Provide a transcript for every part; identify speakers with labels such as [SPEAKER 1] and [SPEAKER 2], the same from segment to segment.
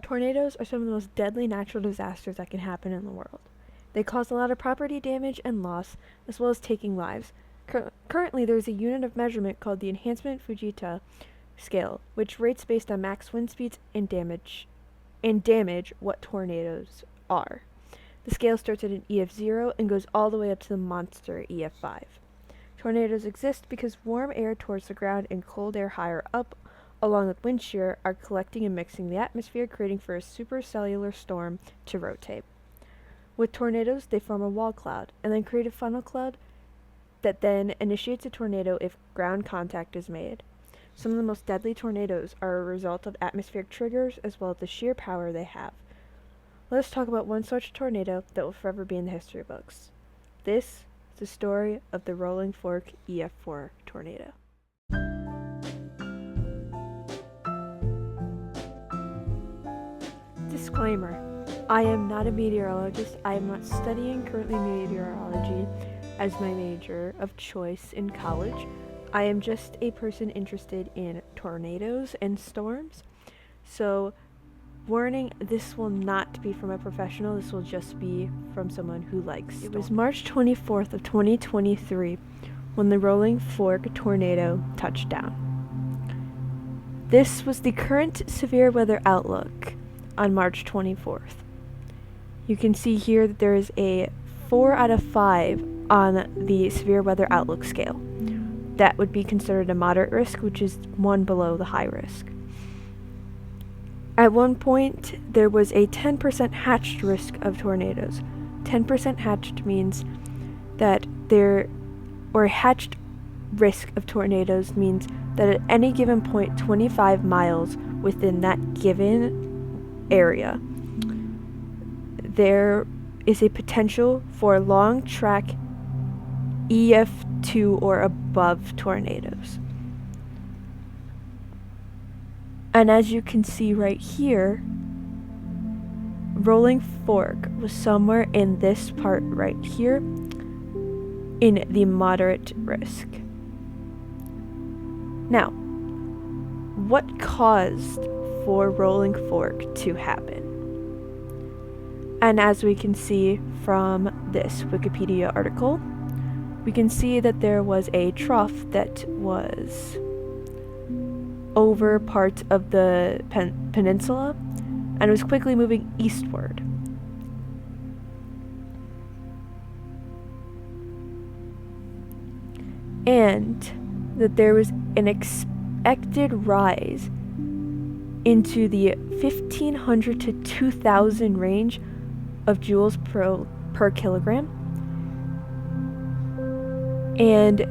[SPEAKER 1] Tornadoes are some of the most deadly natural disasters that can happen in the world. They cause a lot of property damage and loss, as well as taking lives. Currently, there is a unit of measurement called the Enhancement Fujita scale, which rates based on max wind speeds and damage what tornadoes are. The scale starts at an EF0 and goes all the way up to the monster EF5. Tornadoes exist because warm air towards the ground and cold air higher up, along with wind shear, are collecting and mixing the atmosphere, creating for a supercellular storm to rotate. With tornadoes, they form a wall cloud, and then create a funnel cloud that then initiates a tornado if ground contact is made. Some of the most deadly tornadoes are a result of atmospheric triggers as well as the sheer power they have. Let us talk about one such tornado that will forever be in the history books. This is the story of the Rolling Fork EF4 tornado. Disclaimer. I am not a meteorologist. I am not studying currently meteorology as my major of choice in college. I am just a person interested in tornadoes and storms. So, warning, this will not be from a professional. This will just be from someone who likes storms. It was March 24th of 2023 when the Rolling Fork tornado touched down. This was the current severe weather outlook on March 24th. You can see here that there is a 4 out of 5 on the severe weather outlook scale. That would be considered a moderate risk, which is one below the high risk. At one point, there was a 10% hatched risk of tornadoes. 10% hatched means that hatched risk of tornadoes means that at any given point, 25 miles within that given area, there is a potential for long track EF2 or above tornadoes. And as you can see right here, Rolling Fork was somewhere in this part right here in the moderate risk. Now, what caused for Rolling Fork to happen? And as we can see from this Wikipedia article, we can see that there was a trough that was over part of the peninsula and was quickly moving eastward. And that there was an expected rise into the 1,500 to 2,000 range of joules per kilogram. And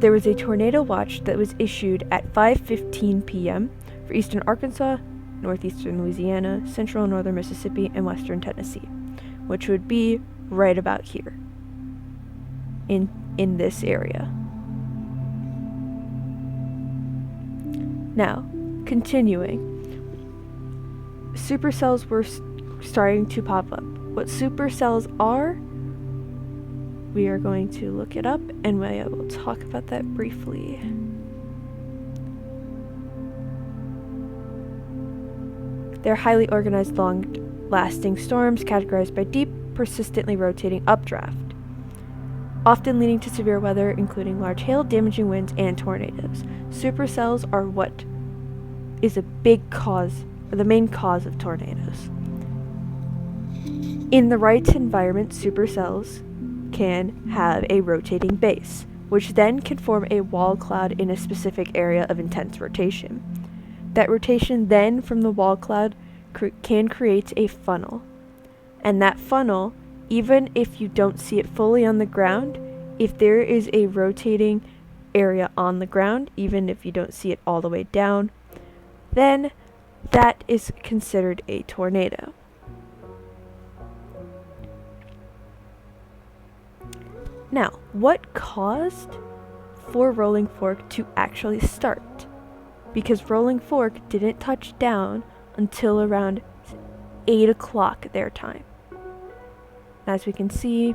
[SPEAKER 1] there was a tornado watch that was issued at 5:15 p.m. for eastern Arkansas, northeastern Louisiana, central and northern Mississippi, and western Tennessee, which would be right about here in this area. Now, continuing, supercells were starting to pop up. What supercells are, we are going to look it up and I will talk about that briefly. They're highly organized, long-lasting storms categorized by deep, persistently rotating updraft, often leading to severe weather, including large hail, damaging winds, and tornadoes. Supercells are what is a big cause, or the main cause of tornadoes. In the right environment, supercells can have a rotating base, which then can form a wall cloud in a specific area of intense rotation. That rotation then from the wall cloud can create a funnel. And that funnel, even if you don't see it fully on the ground, if there is a rotating area on the ground, even if you don't see it all the way down, then that is considered a tornado. Now, what caused for Rolling Fork to actually start? Because Rolling Fork didn't touch down until around 8 o'clock their time. As we can see,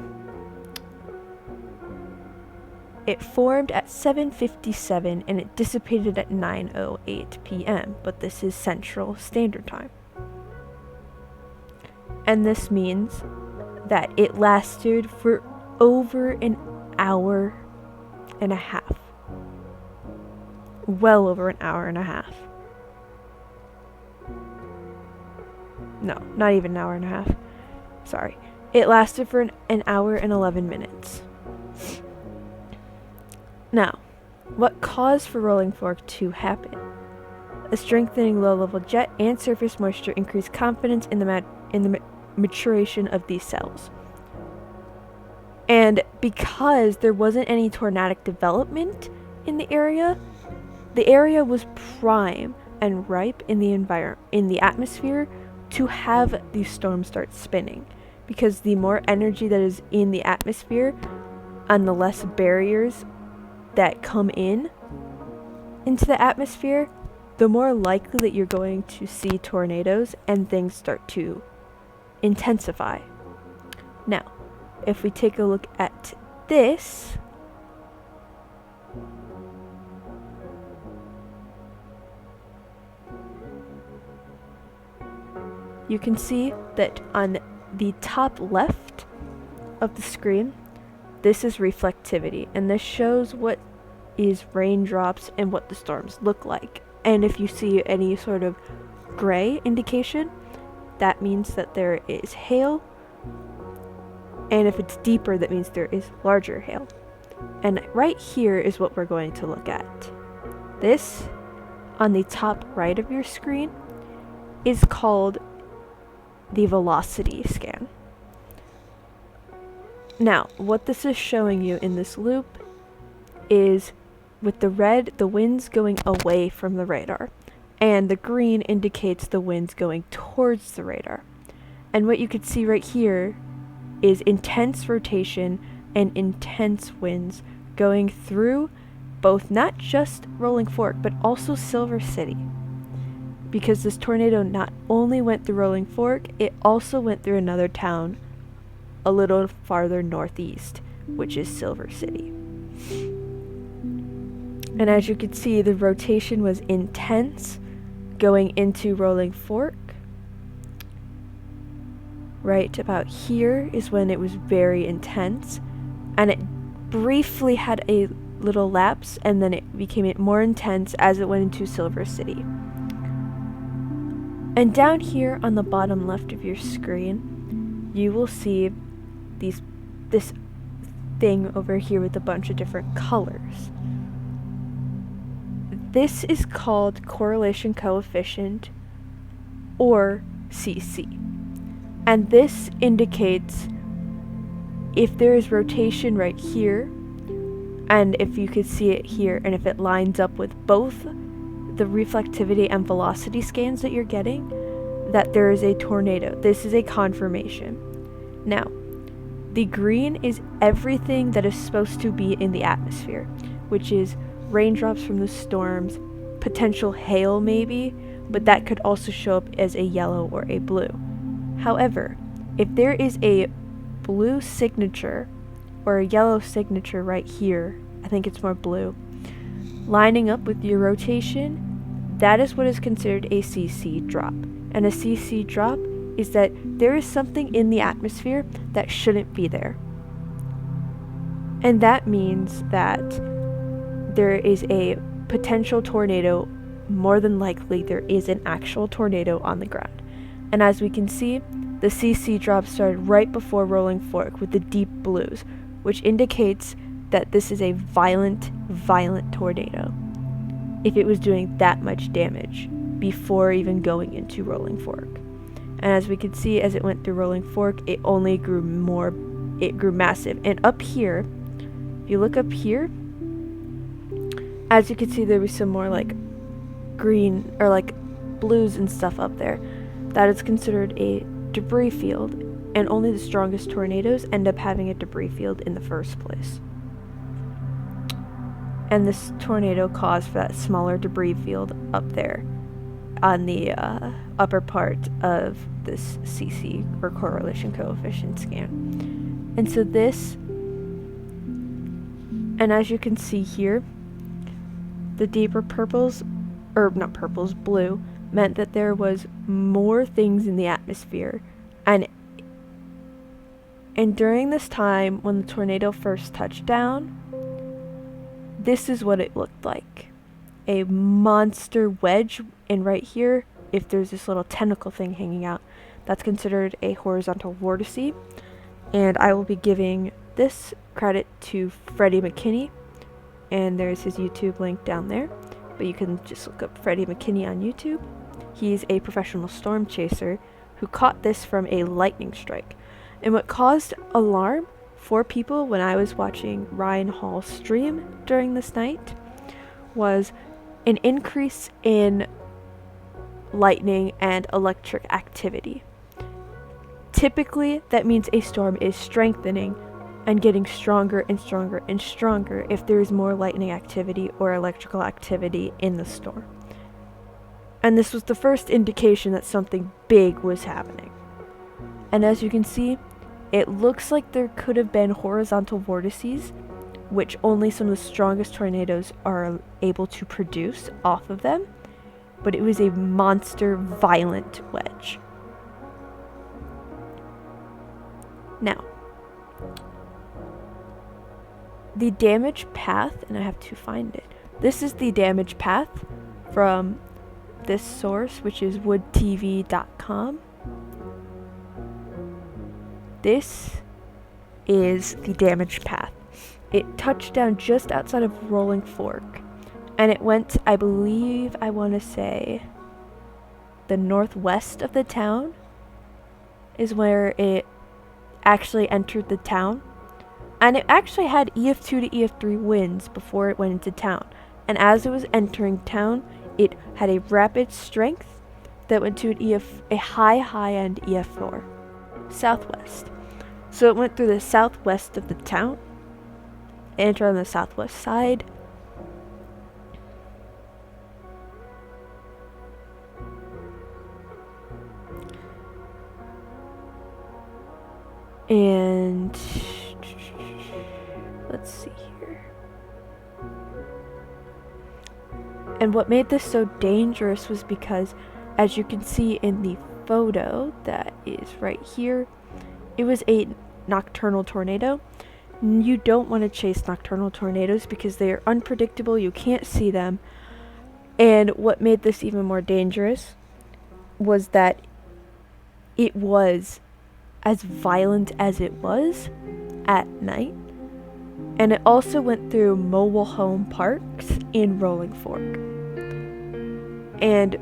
[SPEAKER 1] it formed at 7:57 and it dissipated at 9:08 p.m., but this is Central Standard Time. And this means that it lasted for over an hour and a half. Well over an hour and a half. No, not even an hour and a half. Sorry. It lasted for an hour and 11 minutes. Now, what caused for Rolling Fork to happen? A strengthening low-level jet and surface moisture increased confidence in the maturation of these cells. And because there wasn't any tornadic development in the area was prime and ripe in the atmosphere to have these storms start spinning, because the more energy that is in the atmosphere and the less barriers that come into the atmosphere, the more likely that you're going to see tornadoes and things start to intensify. Now, if we take a look at this, you can see that on the top left of the screen, this is reflectivity, and this shows what is raindrops and what the storms look like. And if you see any sort of gray indication, that means that there is hail, and if it's deeper, that means there is larger hail. And right here is what we're going to look at. This, on the top right of your screen, is called the velocity scan. Now, what this is showing you in this loop is, with the red, the wind's going away from the radar, and the green indicates the wind's going towards the radar. And what you could see right here is intense rotation and intense winds going through both not just Rolling Fork, but also Silver City. Because this tornado not only went through Rolling Fork, it also went through another town a little farther northeast, which is Silver City. And as you can see, the rotation was intense going into Rolling Fork. Right about here is when it was very intense, and it briefly had a little lapse, and then it became more intense as it went into Silver City. And down here on the bottom left of your screen, you will see this thing over here with a bunch of different colors. This is called correlation coefficient, or CC. And this indicates if there is rotation right here, and if you could see it here, and if it lines up with both the reflectivity and velocity scans that you're getting, that there is a tornado. This is a confirmation. Now, the green is everything that is supposed to be in the atmosphere, which is raindrops from the storms, potential hail maybe, but that could also show up as a yellow or a blue. However, if there is a blue signature or a yellow signature right here, I think it's more blue, lining up with your rotation, that is what is considered a CC drop. And a CC drop is that there is something in the atmosphere that shouldn't be there. And that means that there is a potential tornado. More than likely, there is an actual tornado on the ground. And as we can see, the CC drop started right before Rolling Fork with the deep blues, which indicates that this is a violent tornado, if it was doing that much damage before even going into Rolling Fork. And as we could see, as it went through Rolling Fork, it only grew massive. And up here, if you look up here, as you can see, there was some more like green or like blues and stuff up there. That is considered a debris field, and only the strongest tornadoes end up having a debris field in the first place. And this tornado caused for that smaller debris field up there on the upper part of this CC, or correlation coefficient scan. And so this, and as you can see here, the deeper purples, or not purples, blue, meant that there was more things in the atmosphere, and And during this time, when the tornado first touched down, this is what it looked like. A monster wedge, and right here, if there's this little tentacle thing hanging out, that's considered a horizontal vortice. And I will be giving this credit to Freddie McKinney, and there's his YouTube link down there, but you can just look up Freddie McKinney on YouTube. He's a professional storm chaser who caught this from a lightning strike. And what caused alarm for people when I was watching Ryan Hall stream during this night was an increase in lightning and electric activity. Typically, that means a storm is strengthening and getting stronger and stronger and stronger if there is more lightning activity or electrical activity in the storm. And this was the first indication that something big was happening. And as you can see, it looks like there could have been horizontal vortices, which only some of the strongest tornadoes are able to produce off of them, but it was a monster violent wedge. Now, the damage path, and I have to find it. This is the damage path from this source, which is woodtv.com. This is the damage path. It touched down just outside of Rolling Fork, and it went, I believe, I want to say, the northwest of the town is where it actually entered the town. And it actually had EF2 to EF3 winds before it went into town. And as it was entering town, it had a rapid strength that went to a high-end EF4, southwest. So it went through the southwest of the town, entered on the southwest side, and let's see here. And what made this so dangerous was because, as you can see in the photo that is right here, it was a nocturnal tornado. You don't want to chase nocturnal tornadoes because they are unpredictable, you can't see them. And what made this even more dangerous was that it was as violent as it was at night. And it also went through mobile home parks in Rolling Fork. And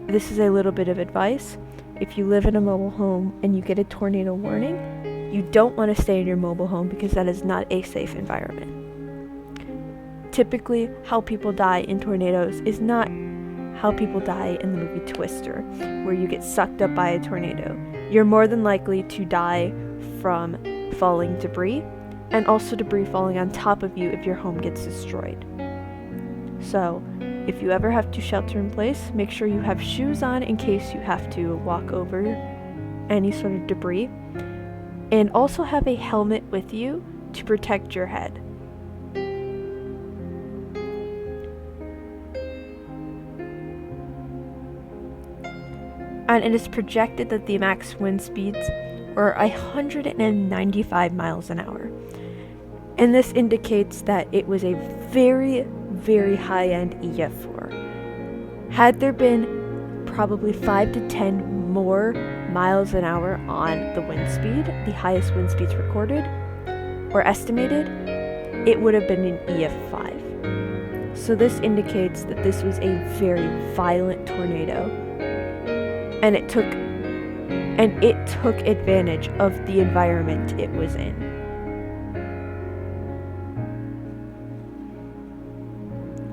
[SPEAKER 1] this is a little bit of advice. If you live in a mobile home and you get a tornado warning, you don't want to stay in your mobile home because that is not a safe environment. Typically, how people die in tornadoes is not how people die in the movie Twister, where you get sucked up by a tornado. You're more than likely to die from falling debris, and also debris falling on top of you if your home gets destroyed. So, if you ever have to shelter in place, make sure you have shoes on in case you have to walk over any sort of debris, and also have a helmet with you to protect your head. And it is projected that the max wind speeds were 195 miles an hour. And this indicates that it was a very, very high-end EF4. Had there been probably 5 to 10 more miles an hour on the wind speed, the highest wind speeds recorded or estimated, it would have been an EF5. So this indicates that this was a very violent tornado, and it took advantage of the environment it was in.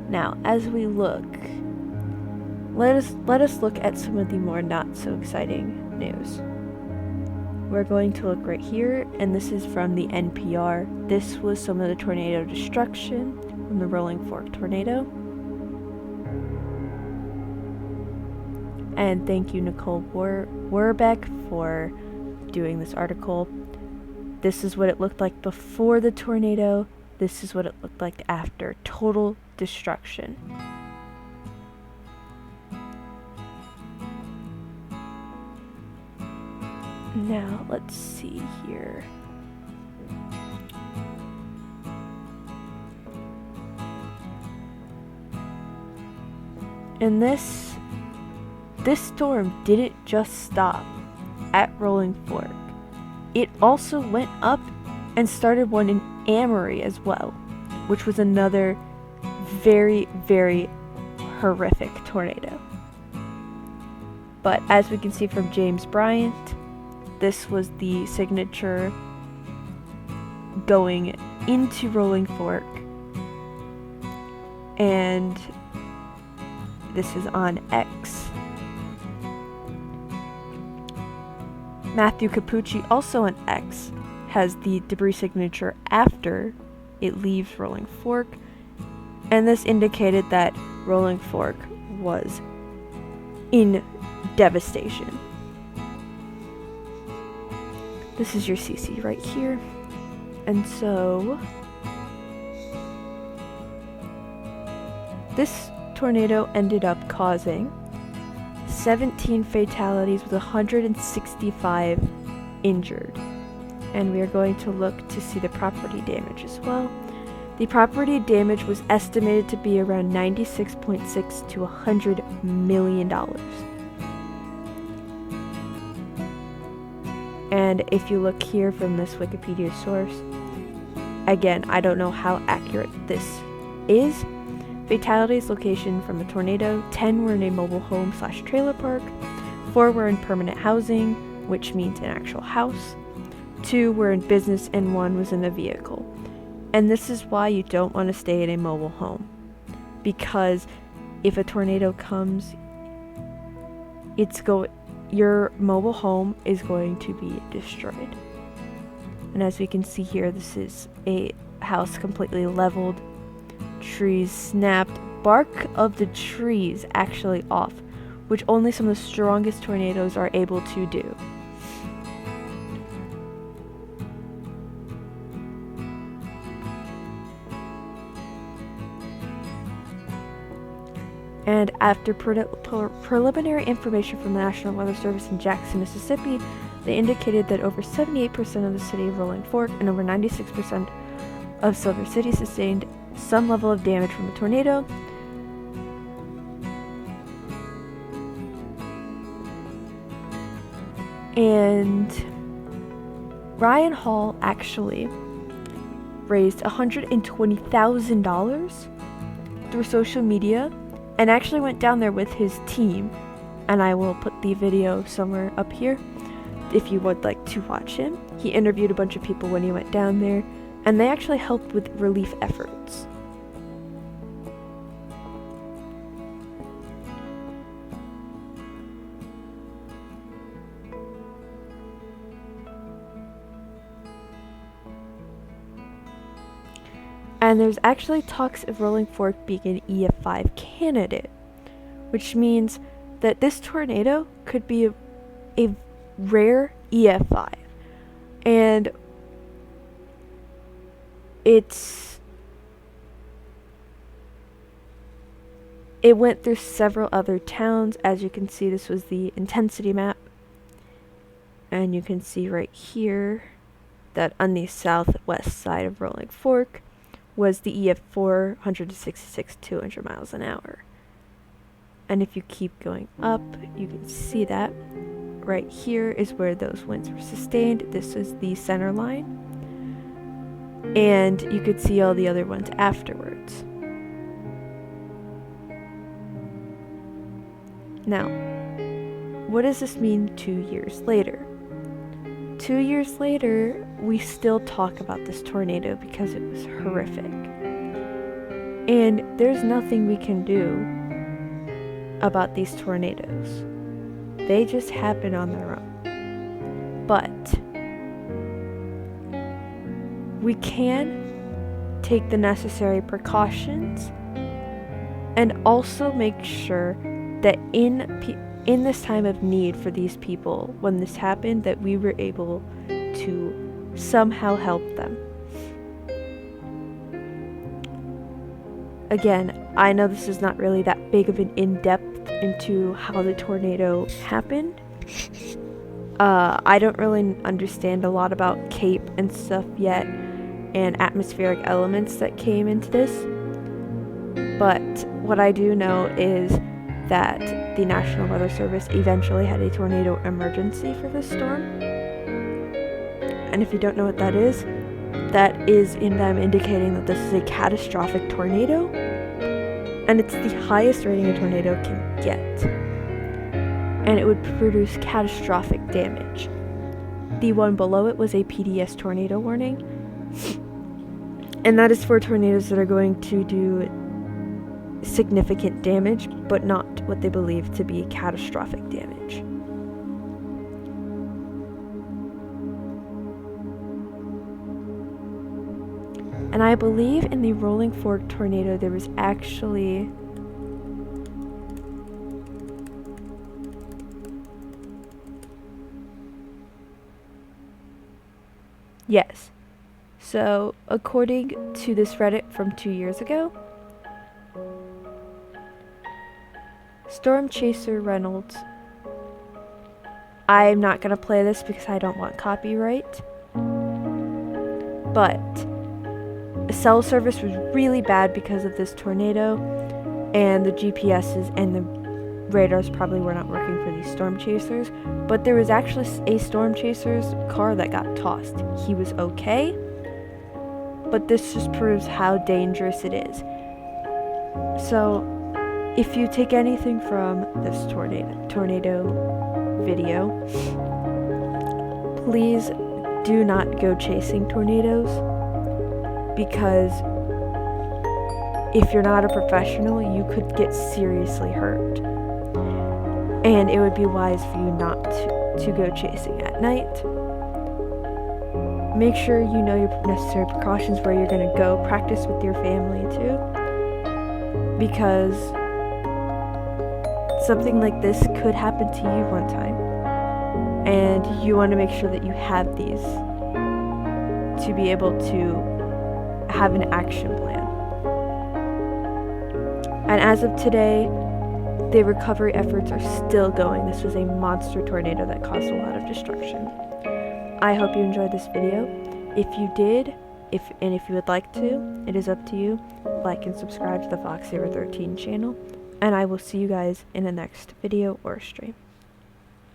[SPEAKER 1] Now, as we look, let us look at some of the more not so exciting news. We're going to look right here, and this is from the NPR. This was some of the tornado destruction from the Rolling Fork tornado. And thank you, Nicole Warbeck, for doing this article. This is what it looked like before the tornado. This is what it looked like after. Total destruction. Now, let's see here. And this storm didn't just stop at Rolling Fork. It also went up and started one in Amory as well, which was another very, very horrific tornado. But as we can see from James Bryant, this was the signature going into Rolling Fork, and this is on X. Matthew Capucci, also on X, has the debris signature after it leaves Rolling Fork, and this indicated that Rolling Fork was in devastation. This is your CC right here. And so this tornado ended up causing 17 fatalities with 165 injured. And we are going to look to see the property damage as well. The property damage was estimated to be around $96.6 to $100 million. And if you look here from this Wikipedia source, again, I don't know how accurate this is. Fatalities location from a tornado, 10 were in a mobile home / trailer park, 4 were in permanent housing, which means an actual house, 2 were in business, and 1 was in a vehicle. And this is why you don't want to stay in a mobile home, because if a tornado comes, your mobile home is going to be destroyed. And as we can see here, this is a house completely leveled, trees snapped, bark of the trees actually off, which only some of the strongest tornadoes are able to do. And after preliminary information from the National Weather Service in Jackson, Mississippi, they indicated that over 78% of the city of Rolling Fork and over 96% of Silver City sustained some level of damage from the tornado. And Ryan Hall actually raised $120,000 through social media and actually went down there with his team, and I will put the video somewhere up here if you would like to watch him. He interviewed a bunch of people when he went down there, and they actually helped with relief efforts. And there's actually talks of Rolling Fork being an EF5 candidate, which means that this tornado could be a rare EF5. And it went through several other towns. As you can see, this was the intensity map. And you can see right here that on the southwest side of Rolling Fork was the EF4, 166, 200 miles an hour. And if you keep going up, you can see that right here is where those winds were sustained. This is the center line. And you could see all the other ones afterwards. Now, what does this mean 2 years later? 2 years later, we still talk about this tornado because it was horrific. And there's nothing we can do about these tornadoes. They just happen on their own. But we can take the necessary precautions and also make sure that in this time of need for these people, when this happened, that we were able to somehow help them. Again, I know this is not really that big of an in-depth into how the tornado happened. I don't really understand a lot about CAPE and stuff yet, and atmospheric elements that came into this. But what I do know is that the National Weather Service eventually had a tornado emergency for this storm. And if you don't know what that is in them indicating that this is a catastrophic tornado, and it's the highest rating a tornado can get, and it would produce catastrophic damage. The one below it was a PDS tornado warning, and that is for tornadoes that are going to do significant damage, but not what they believe to be catastrophic damage. And I believe in the Rolling Fork tornado there was actually yes. So, according to this Reddit from 2 years ago, Storm Chaser Reynolds, I'm not going to play this because I don't want copyright, but cell service was really bad because of this tornado, and the GPSs and the radars probably were not working for these storm chasers, but there was actually a storm chaser's car that got tossed. He was okay, but this just proves how dangerous it is. So if you take anything from this tornado video, please do not go chasing tornadoes, because if you're not a professional, you could get seriously hurt. And it would be wise for you not to go chasing at night. Make sure you know your necessary precautions, where you're going to go. Practice with your family too, because something like this could happen to you one time, and you want to make sure that you have these to be able to have an action plan. And as of today, the recovery efforts are still going. This was a monster tornado that caused a lot of destruction. I hope you enjoyed this video. If you did, if you would like to, it is up to you. Like and subscribe to the FoxSaver13 channel, and I will see you guys in the next video or stream.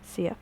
[SPEAKER 1] See ya.